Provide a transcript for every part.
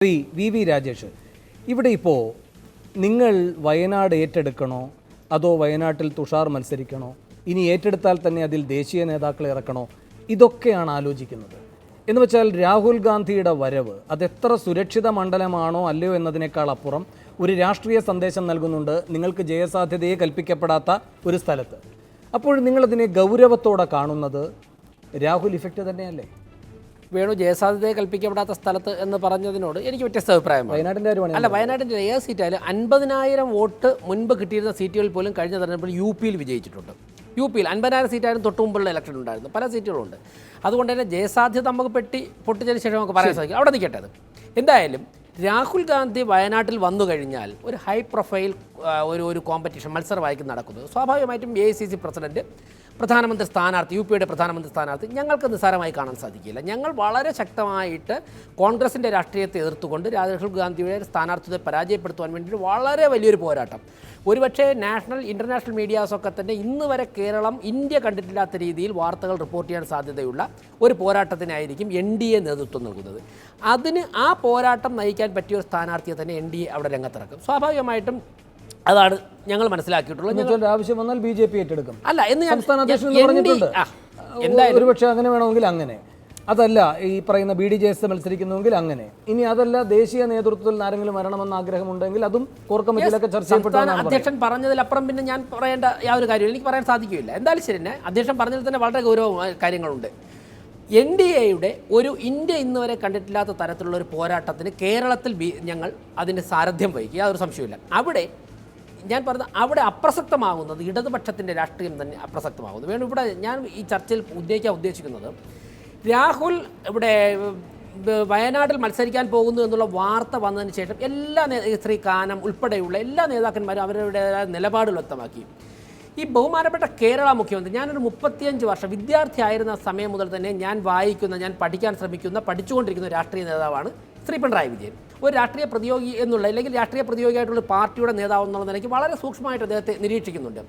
Shri V Rajesh, ഇവിടെ ഇപ്പോൾ നിങ്ങൾ വയനാട് ഏറ്റെടുക്കണോ അതോ വയനാട്ടിൽ തുഷാർ മത്സരിക്കണോ, ഇനി ഏറ്റെടുത്താൽ തന്നെ അതിൽ ദേശീയ നേതാക്കളെ ഇറക്കണോ, ഇതൊക്കെയാണ് ആലോചിക്കുന്നത്. എന്ന് വെച്ചാൽ രാഹുൽ ഗാന്ധിയുടെ വരവ് അതെത്ര സുരക്ഷിത മണ്ഡലമാണോ അല്ലയോ എന്നതിനേക്കാൾ അപ്പുറം ഒരു രാഷ്ട്രീയ സന്ദേശം നൽകുന്നുണ്ട് നിങ്ങൾക്ക് ജയസാധ്യതയെ കൽപ്പിക്കപ്പെടാത്ത ഒരു സ്ഥലത്ത്. അപ്പോൾ നിങ്ങളതിനെ ഗൗരവത്തോടെ കാണുന്നത് രാഹുൽ ഇഫക്റ്റ് തന്നെയല്ലേ? വേണു ജയസാധ്യതയെ കൽപ്പിക്കപ്പെടാത്ത സ്ഥലത്ത് എന്ന് പറഞ്ഞതിനോട് എനിക്ക് വ്യത്യസ്ത അഭിപ്രായമാണ്. വയനാട്ടിൻ്റെ ഏത് സീറ്റായാലും 50,000 വോട്ട് മുൻപ് കിട്ടിയിരുന്ന സീറ്റുകളിൽ പോലും കഴിഞ്ഞ തെരഞ്ഞെടുപ്പിൽ UP-യിൽ വിജയിച്ചിട്ടുണ്ട്. UP-യിൽ 50,000 സീറ്റായാലും തൊട്ട് മുമ്പുള്ള ഇലക്ഷൻ ഉണ്ടായിരുന്നു, പല സീറ്റുകളുണ്ട്. അതുകൊണ്ട് തന്നെ ജയസാധ്യത നമുക്ക് പൊട്ടിച്ചതിന് ശേഷം നമുക്ക് പറയാൻ സാധിക്കും. അവിടെ നിൽക്കട്ടെ. അത് എന്തായാലും രാഹുൽ ഗാന്ധി വയനാട്ടിൽ വന്നു കഴിഞ്ഞാൽ ഒരു ഹൈ പ്രൊഫൈൽ ഒരു കോമ്പറ്റീഷൻ മത്സരമായിരിക്കും നടക്കുന്നത്. സ്വാഭാവികമായിട്ടും AICC പ്രസിഡന്റ്, പ്രധാനമന്ത്രി സ്ഥാനാർത്ഥി, UP-യുടെ പ്രധാനമന്ത്രി സ്ഥാനാർത്ഥി ഞങ്ങൾക്ക് നിസ്സാരമായി കാണാൻ സാധിക്കില്ല. ഞങ്ങൾ വളരെ ശക്തമായിട്ട് കോൺഗ്രസിൻ്റെ രാഷ്ട്രീയത്തെ എതിർത്തുകൊണ്ട് രാഹുൽ ഗാന്ധിയുടെ സ്ഥാനാർത്ഥിയെ പരാജയപ്പെടുത്തുവാൻ വേണ്ടിയിട്ട് വളരെ വലിയൊരു പോരാട്ടം, ഒരുപക്ഷെ ഇൻ്റർനാഷണൽ മീഡിയാസൊക്കെ തന്നെ ഇന്ന് വരെ ഇന്ത്യ കണ്ടിട്ടില്ലാത്ത രീതിയിൽ വാർത്തകൾ റിപ്പോർട്ട് ചെയ്യാൻ സാധ്യതയുള്ള ഒരു പോരാട്ടത്തിനായിരിക്കും NDA നേതൃത്വം നൽകുന്നത്. അതിന് ആ പോരാട്ടം നയിക്കാൻ പറ്റിയ ഒരു സ്ഥാനാർത്ഥിയെ തന്നെ NDA അവിടെ രംഗത്തിറക്കും. സ്വാഭാവികമായിട്ടും അതാണ് ഞങ്ങൾ മനസ്സിലാക്കിയിട്ടുള്ളത്. ആവശ്യം വന്നാൽ BJP ഏറ്റെടുക്കും അല്ല എന്ന് സംസ്ഥാന അധ്യക്ഷൻ പറഞ്ഞിട്ടുണ്ട്. ഒരുപക്ഷെ അങ്ങനെ വേണമെങ്കിൽ അങ്ങനെ, അതല്ല ഈ പറയുന്ന BDJS മത്സരിക്കുന്നുവെങ്കിൽ അങ്ങനെ, ഇനി അതല്ല ദേശീയ നേതൃത്വത്തിൽ ആരെങ്കിലും വരണമെന്ന് ആഗ്രഹമുണ്ടെങ്കിൽ അതും കോർ കമ്മിറ്റിയിലൊക്കെ ചർച്ച ചെയ്യപ്പെട്ടു. അധ്യക്ഷൻ പറഞ്ഞതിലപ്പുറം പിന്നെ ഞാൻ പറയേണ്ട യാതൊരു കാര്യമില്ല, എനിക്ക് പറയാൻ സാധിക്കില്ല. എന്തായാലും ശരി തന്നെ അധ്യക്ഷൻ പറഞ്ഞതിൽ തന്നെ വളരെ ഗൗരവമായ കാര്യങ്ങളുണ്ട്. NDAയുടെ ഒരു ഇന്ത്യ ഇന്ന് വരെ കണ്ടിട്ടില്ലാത്ത തരത്തിലുള്ള ഒരു പോരാട്ടത്തിന് കേരളത്തിൽ ഞങ്ങൾ അതിൻ്റെ സാരഥ്യം വഹിക്കുക, യാതൊരു സംശയമില്ല. ഞാൻ പറഞ്ഞത് അവിടെ അപ്രസക്തമാകുന്നത് ഇടതുപക്ഷത്തിൻ്റെ രാഷ്ട്രീയം തന്നെ അപ്രസക്തമാകുന്നു. വേണം ഇവിടെ ഞാൻ ഈ ചർച്ചയിൽ ഉദ്ദേശിക്കുന്നത് രാഹുൽ ഇവിടെ വയനാട്ടിൽ മത്സരിക്കാൻ പോകുന്നു എന്നുള്ള വാർത്ത വന്നതിന് ശേഷം ശ്രീ കാനം ഉൾപ്പെടെയുള്ള എല്ലാ നേതാക്കന്മാരും അവരുടേതായ നിലപാടുകൾ വ്യക്തമാക്കി. ഈ ബഹുമാനപ്പെട്ട കേരള മുഖ്യമന്ത്രി, ഞാനൊരു 35 വർഷം വിദ്യാർത്ഥിയായിരുന്ന സമയം മുതൽ തന്നെ ഞാൻ പഠിക്കാൻ ശ്രമിക്കുന്ന പഠിച്ചുകൊണ്ടിരിക്കുന്ന രാഷ്ട്രീയ നേതാവാണ് ശ്രീ പിണറായി വിജയൻ. ഒരു രാഷ്ട്രീയ പ്രതിയോഗി അല്ലെങ്കിൽ രാഷ്ട്രീയ പ്രതിയോഗിയായിട്ടുള്ള പാർട്ടിയുടെ നേതാവ് എന്നുള്ള നിലയ്ക്ക് വളരെ സൂക്ഷ്മമായിട്ട് അദ്ദേഹത്തെ നിരീക്ഷിക്കുന്നുണ്ട്.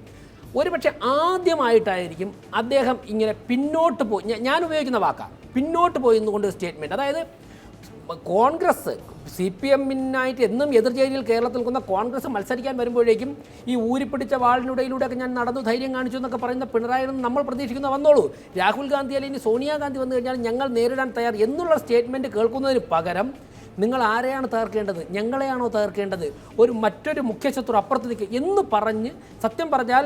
ഒരുപക്ഷെ ആദ്യമായിട്ടായിരിക്കും അദ്ദേഹം ഇങ്ങനെ പിന്നോട്ട് പോയി, ഞാൻ ഉപയോഗിക്കുന്ന വാക്കാണ് പിന്നോട്ട് പോയി എന്നുകൊണ്ട് സ്റ്റേറ്റ്മെൻറ്റ്. അതായത് കോൺഗ്രസ് CPM-നായിട്ട് എന്നും എതിർചേരിയിൽ കേരളത്തിൽ നിൽക്കുന്ന കോൺഗ്രസ് മത്സരിക്കാൻ വരുമ്പോഴേക്കും ഈ ഊരിപ്പിടിച്ച വാളിനിടയിലൂടെയൊക്കെ ഞാൻ നടന്നു ധൈര്യം കാണിച്ചു എന്നൊക്കെ പറയുന്ന പിണറായി നമ്മൾ പ്രതീക്ഷിക്കുന്ന വന്നോളൂ, രാഹുൽ ഗാന്ധി അല്ലെങ്കിൽ സോണിയാഗാന്ധി വന്നു കഴിഞ്ഞാൽ ഞങ്ങൾ നേരിടാൻ തയ്യാർ എന്നുള്ള സ്റ്റേറ്റ്മെൻറ്റ് കേൾക്കുന്നതിന് പകരം നിങ്ങൾ ആരെയാണ് തകർക്കേണ്ടത്, ഞങ്ങളെയാണോ തകർക്കേണ്ടത്, മറ്റൊരു മുഖ്യശത്രു അപ്പുറത്ത് നിൽക്കുക എന്ന് പറഞ്ഞ് സത്യം പറഞ്ഞാൽ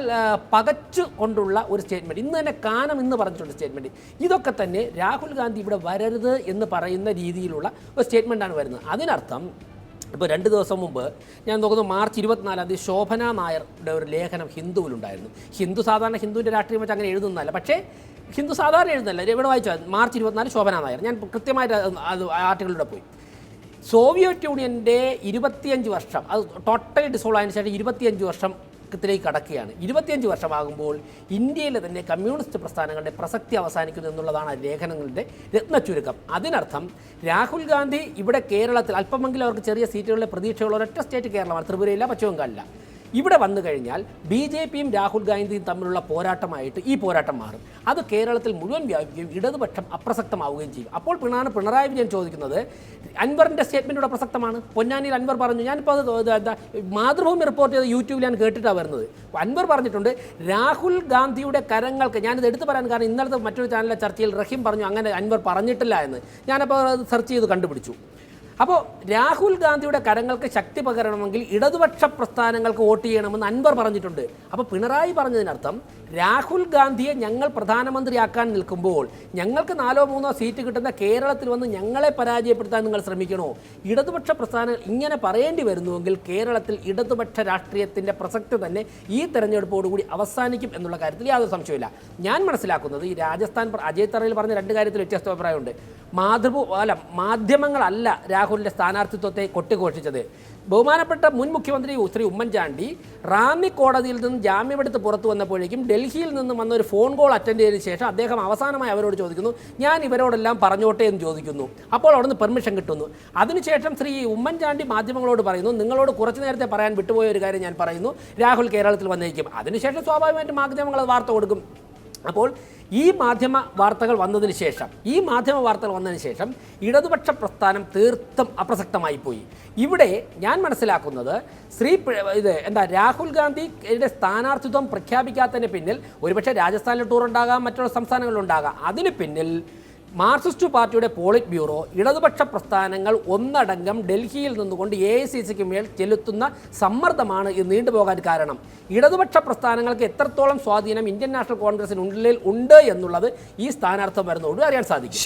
പകച്ചു കൊണ്ടുള്ള ഒരു സ്റ്റേറ്റ്മെൻറ്റ്. ഇന്ന് തന്നെ കാനം പറഞ്ഞിട്ടുണ്ട് സ്റ്റേറ്റ്മെൻറ്റ്. ഇതൊക്കെ തന്നെ രാഹുൽ ഗാന്ധി ഇവിടെ വരരുത് എന്ന് പറയുന്ന രീതിയിലുള്ള ഒരു സ്റ്റേറ്റ്മെൻറ്റാണ് വരുന്നത്. അതിനർത്ഥം ഇപ്പോൾ 2 ദിവസം മുമ്പ് ഞാൻ നോക്കുന്നത് മാർച്ച് 24-ാം തീയതി ശോഭന നായരുടെ ഒരു ലേഖനം ഹിന്ദുവിലുണ്ടായിരുന്നു. സാധാരണ ഹിന്ദുവിൻ്റെ രാഷ്ട്രീയം വെച്ച് അങ്ങനെ എഴുതുന്നതല്ല, പക്ഷേ ഹിന്ദു സാധാരണ എഴുതുന്നതല്ല. ഇവിടെ വായിച്ചാൽ മാർച്ച് 24 ശോഭന നായർ, ഞാൻ കൃത്യമായിട്ട് ആർട്ടിക്കിളിലൂടെ പോയി. സോവിയറ്റ് യൂണിയൻ്റെ 25 വർഷം അത് ടോട്ടലി ഡിസോൾവ് ആയതിനു ശേഷം 25 വർഷത്തിലേക്ക് കടക്കുകയാണ്. 25 വർഷമാകുമ്പോൾ ഇന്ത്യയിലെ തന്നെ കമ്മ്യൂണിസ്റ്റ് പ്രസ്ഥാനങ്ങളുടെ പ്രസക്തി അവസാനിക്കുന്നു എന്നുള്ളതാണ് ലേഖനങ്ങളുടെ രത്നച്ചുരുക്കം. അതിനർത്ഥം രാഹുൽ ഗാന്ധി ഇവിടെ കേരളത്തിൽ അല്പമെങ്കിലും അവർക്ക് ചെറിയ സീറ്റുകളിലെ പ്രതീക്ഷയുള്ള ഒരൊറ്റ സ്റ്റേറ്റ് കേരളമാണ്, ത്രിപുരയില്ല, പശ്ചിമ ബംഗാളില്ല. ഇവിടെ വന്നു കഴിഞ്ഞാൽ BJP-യും രാഹുൽ ഗാന്ധിയും തമ്മിലുള്ള പോരാട്ടമായിട്ട് ഈ പോരാട്ടം മാറും. അത് കേരളത്തിൽ മുഴുവൻ വ്യാപിക്കുകയും ഇടതുപക്ഷം അപ്രസക്തമാവുകയും ചെയ്യും. അപ്പോൾ പിണറായി വിജയൻ ചോദിക്കുന്നത് അൻവറിൻ്റെ സ്റ്റേറ്റ്മെൻറ്റോട് പ്രസക്തമാണ്. പൊന്നാനിയിൽ അൻവർ പറഞ്ഞു, ഞാനിപ്പോൾ അത് മാതൃഭൂമി റിപ്പോർട്ട് ചെയ്ത് യൂട്യൂബിൽ ഞാൻ കേട്ടിട്ടാണ് വരുന്നത്. അൻവർ പറഞ്ഞിട്ടുണ്ട് രാഹുൽ ഗാന്ധിയുടെ കരങ്ങൾക്ക്, ഞാനിത് എടുത്തു പറയാൻ കാരണം ഇന്നലത്തെ മറ്റൊരു ചാനലിലെ ചർച്ചയിൽ റഹീം പറഞ്ഞു അങ്ങനെ അൻവർ പറഞ്ഞിട്ടില്ല എന്ന്. ഞാനപ്പോൾ അത് സെർച്ച് ചെയ്ത് കണ്ടുപിടിച്ചു. അപ്പോൾ രാഹുൽ ഗാന്ധിയുടെ കരങ്ങൾക്ക് ശക്തി പകരണമെങ്കിൽ ഇടതുപക്ഷ പ്രസ്ഥാനങ്ങൾക്ക് വോട്ട് ചെയ്യണമെന്ന് അൻവർ പറഞ്ഞിട്ടുണ്ട്. അപ്പോൾ പിണറായി പറഞ്ഞതിനർത്ഥം രാഹുൽ ഗാന്ധിയെ ഞങ്ങൾ പ്രധാനമന്ത്രിയാക്കാൻ നിൽക്കുമ്പോൾ ഞങ്ങൾക്ക് 4-3 സീറ്റ് കിട്ടുന്ന കേരളത്തിൽ വന്ന് ഞങ്ങളെ പരാജയപ്പെടുത്താൻ നിങ്ങൾ ശ്രമിക്കണോ? ഇടതുപക്ഷ പ്രസ്ഥാനങ്ങൾ ഇങ്ങനെ പറയേണ്ടി വരുന്നുവെങ്കിൽ കേരളത്തിൽ ഇടതുപക്ഷ രാഷ്ട്രീയത്തിൻ്റെ പ്രസക്തി തന്നെ ഈ തെരഞ്ഞെടുപ്പോടുകൂടി അവസാനിക്കും എന്നുള്ള കാര്യത്തിൽ യാതൊരു സംശയമില്ല. ഞാൻ മനസ്സിലാക്കുന്നത് ഈ രാജസ്ഥാൻ അജയ് തറയിൽ പറഞ്ഞ 2 കാര്യത്തിൽ വ്യത്യസ്ത അഭിപ്രായമുണ്ട്. മാധ്യമങ്ങളല്ല രാഹുലിൻ്റെ സ്ഥാനാർത്ഥിത്വത്തെ കൊട്ടിഘോഷിച്ചത്. ബഹുമാനപ്പെട്ട മുൻ മുഖ്യമന്ത്രി ശ്രീ ഉമ്മൻചാണ്ടി റാന്നി കോടതിയിൽ നിന്ന് ജാമ്യമെടുത്ത് പുറത്തു വന്നപ്പോഴേക്കും ഡൽഹിയിൽ നിന്നും വന്ന ഒരു ഫോൺ കോൾ അറ്റൻഡ് ചെയ്തതിന് ശേഷം അദ്ദേഹം അവസാനമായി അവരോട് ചോദിക്കുന്നു, ഞാൻ ഇവരോടെല്ലാം പറഞ്ഞോട്ടെ എന്ന് ചോദിക്കുന്നു. അപ്പോൾ അവിടുന്ന് പെർമിഷൻ കിട്ടുന്നു. അതിനുശേഷം ശ്രീ ഉമ്മൻചാണ്ടി മാധ്യമങ്ങളോട് പറയുന്നു, നിങ്ങളോട് കുറച്ചു നേരത്തെ പറയാൻ വിട്ടുപോയ ഒരു കാര്യം ഞാൻ പറയുന്നു, രാഹുൽ കേരളത്തിൽ വന്നേക്കും. അതിനുശേഷം സ്വാഭാവികമായിട്ടും മാധ്യമങ്ങൾ വാർത്ത കൊടുക്കും. അപ്പോൾ ഈ മാധ്യമ വാർത്തകൾ വന്നതിന് ശേഷം ഇടതുപക്ഷ പ്രസ്ഥാനം തീർത്തും അപ്രസക്തമായി പോയി. ഇവിടെ ഞാൻ മനസ്സിലാക്കുന്നത് രാഹുൽ ഗാന്ധിയുടെ സ്ഥാനാർത്ഥിത്വം പ്രഖ്യാപിക്കാത്തതിന് പിന്നിൽ ഒരുപക്ഷെ രാജസ്ഥാനിലെ ടൂർ ഉണ്ടാകാം, മറ്റുള്ള സംസ്ഥാനങ്ങളിലുണ്ടാകാം. അതിന് പിന്നിൽ മാർക്സിസ്റ്റ് പാർട്ടിയുടെ പോളിറ്റ് ബ്യൂറോ, ഇടതുപക്ഷ പ്രസ്ഥാനങ്ങൾ ഒന്നടങ്കം ഡൽഹിയിൽ നിന്നുകൊണ്ട് AICCക്ക് മേൽ ചെലുത്തുന്ന സമ്മർദ്ദമാണ് ഇത് നീണ്ടുപോകാൻ കാരണം. ഇടതുപക്ഷ പ്രസ്ഥാനങ്ങൾക്ക് എത്രത്തോളം സ്വാധീനം ഇന്ത്യൻ നാഷണൽ കോൺഗ്രസിനുള്ളിൽ ഉണ്ട് എന്നുള്ളത് ഈ സ്ഥാനാർത്ഥം വരുന്നതോട് അറിയാൻ സാധിക്കും.